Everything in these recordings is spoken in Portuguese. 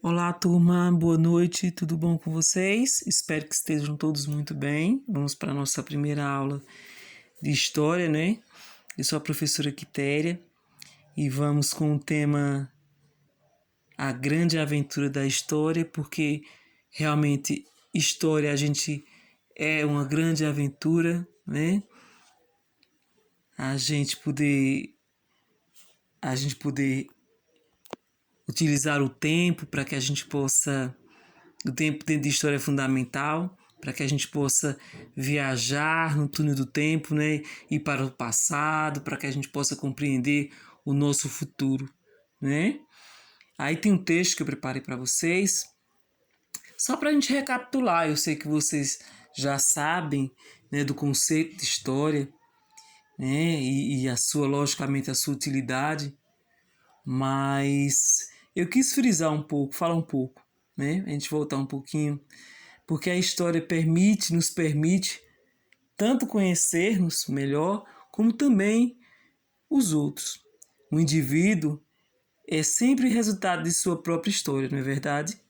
Olá, turma, boa noite, tudo bom com vocês? Espero que estejam todos muito bem. Vamos para a nossa primeira aula de História, né? Eu sou a professora Quitéria e vamos com o tema A Grande Aventura da História, porque realmente história é uma grande aventura, né? A gente poder, a gente poder utilizar o tempo para que a gente possa. O tempo dentro de história é fundamental para que a gente possa viajar no túnel do tempo, né? Ir para o passado, para que a gente possa compreender o nosso futuro, né? Aí tem um texto que eu preparei para vocês, só para a gente recapitular. Eu sei que vocês já sabem, né, do conceito de história, né? E a sua, logicamente, a sua utilidade, mas eu quis frisar um pouco, falar um pouco, né? A gente voltar um pouquinho, porque a história nos permite tanto conhecermos melhor, como também os outros. O indivíduo é sempre resultado de sua própria história, não é verdade?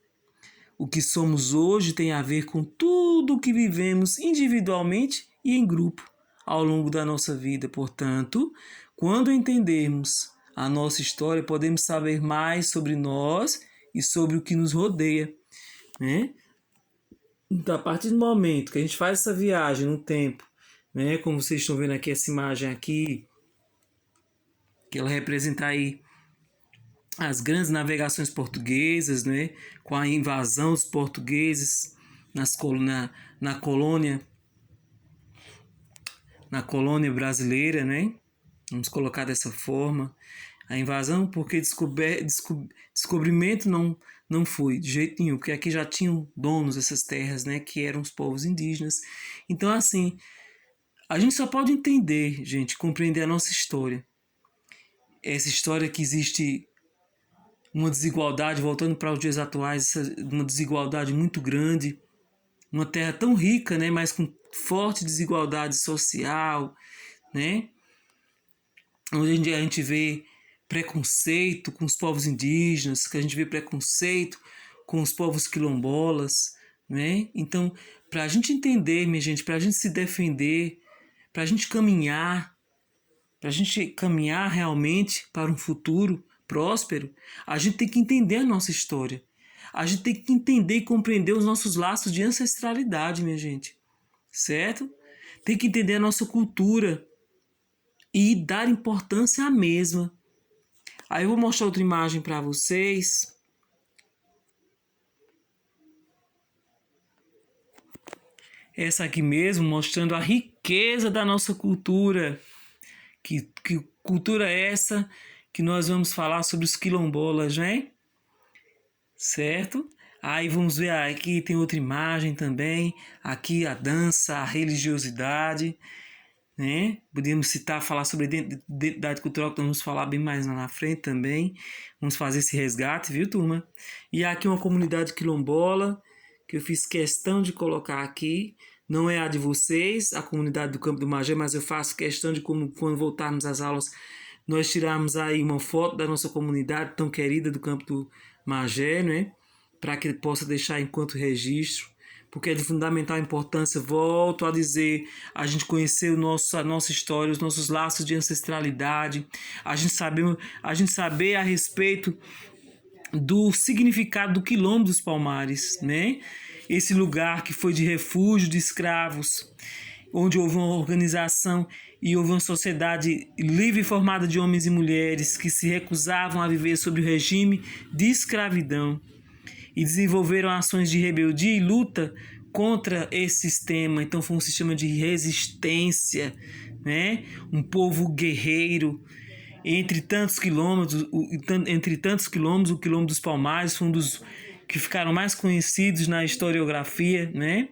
O que somos hoje tem a ver com tudo o que vivemos individualmente e em grupo ao longo da nossa vida. Portanto, quando entendermos a nossa história, podemos saber mais sobre nós e sobre o que nos rodeia, né? Então, a partir do momento que a gente faz essa viagem no tempo, né, como vocês estão vendo aqui, essa imagem aqui, que ela representa aí as grandes navegações portuguesas, né, com a invasão dos portugueses na colônia, na colônia brasileira, né? Vamos colocar dessa forma. A invasão, porque descobrimento não foi de jeito nenhum, porque aqui já tinham donos dessas terras, né, que eram os povos indígenas. Então, assim, a gente só pode entender, gente, compreender a nossa história. Essa história que existe uma desigualdade, voltando para os dias atuais, uma desigualdade muito grande, uma terra tão rica, né, mas com forte desigualdade social, né, onde a gente vê preconceito com os povos indígenas, que a gente vê preconceito com os povos quilombolas, né? Então, para a gente entender, minha gente, para a gente se defender, para a gente caminhar realmente para um futuro próspero, a gente tem que entender a nossa história. A gente tem que entender e compreender os nossos laços de ancestralidade, minha gente. Certo? Tem que entender a nossa cultura e dar importância à mesma. Aí eu vou mostrar outra imagem para vocês. Essa aqui mesmo, mostrando a riqueza da nossa cultura. Que cultura é essa que nós vamos falar sobre os quilombolas, né? Certo? Aí vamos ver, aqui tem outra imagem também. Aqui a dança, a religiosidade, né? Podíamos citar, falar sobre identidade cultural, que nós vamos falar bem mais lá na frente também. Vamos fazer esse resgate, viu, turma? E aqui uma comunidade quilombola, que eu fiz questão de colocar aqui. Não é a de vocês, a comunidade do Campo do Magé, mas eu faço questão de, quando voltarmos às aulas, nós tirarmos aí uma foto da nossa comunidade tão querida do Campo do Magé, né? Para que ele possa deixar enquanto registro, porque é de fundamental importância, volto a dizer, a gente conhecer a nossa história, os nossos laços de ancestralidade, a gente saber a respeito do significado do Quilombo dos Palmares, né? Esse lugar que foi de refúgio de escravos, onde houve uma organização e houve uma sociedade livre formada de homens e mulheres que se recusavam a viver sob o regime de escravidão e desenvolveram ações de rebeldia e luta contra esse sistema. Então foi um sistema de resistência, né? Um povo guerreiro. Entre tantos quilômetros, o Quilombo dos Palmares foi um dos que ficaram mais conhecidos na historiografia, né?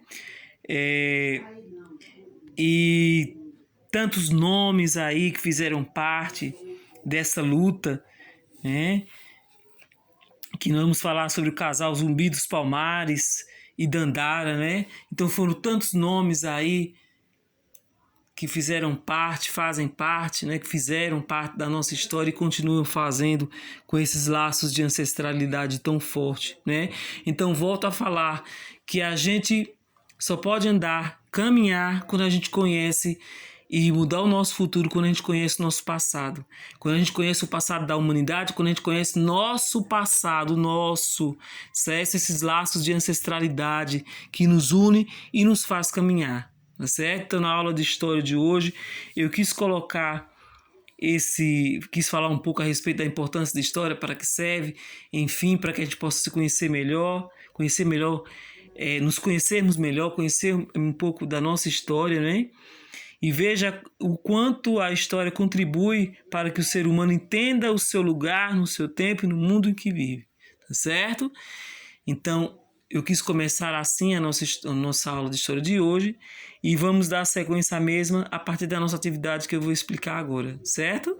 E tantos nomes aí que fizeram parte dessa luta, né? Que nós vamos falar sobre o casal Zumbi dos Palmares e Dandara, né? Então foram tantos nomes aí que fizeram parte, fazem parte, né, que fizeram parte da nossa história e continuam fazendo com esses laços de ancestralidade tão forte, né? Então, volto a falar que a gente só pode andar, caminhar quando a gente conhece e mudar o nosso futuro quando a gente conhece o nosso passado. Quando a gente conhece o passado da humanidade, quando a gente conhece nosso passado, certo? Esses laços de ancestralidade que nos une e nos faz caminhar, tá certo? Então, na aula de história de hoje, eu quis falar um pouco a respeito da importância da história, para que serve, enfim, para que a gente possa se conhecer melhor, nos conhecermos melhor, conhecer um pouco da nossa história, né? E veja o quanto a história contribui para que o ser humano entenda o seu lugar no seu tempo e no mundo em que vive, tá certo? Então, eu quis começar assim a nossa aula de história de hoje e vamos dar sequência à mesma a partir da nossa atividade que eu vou explicar agora, certo?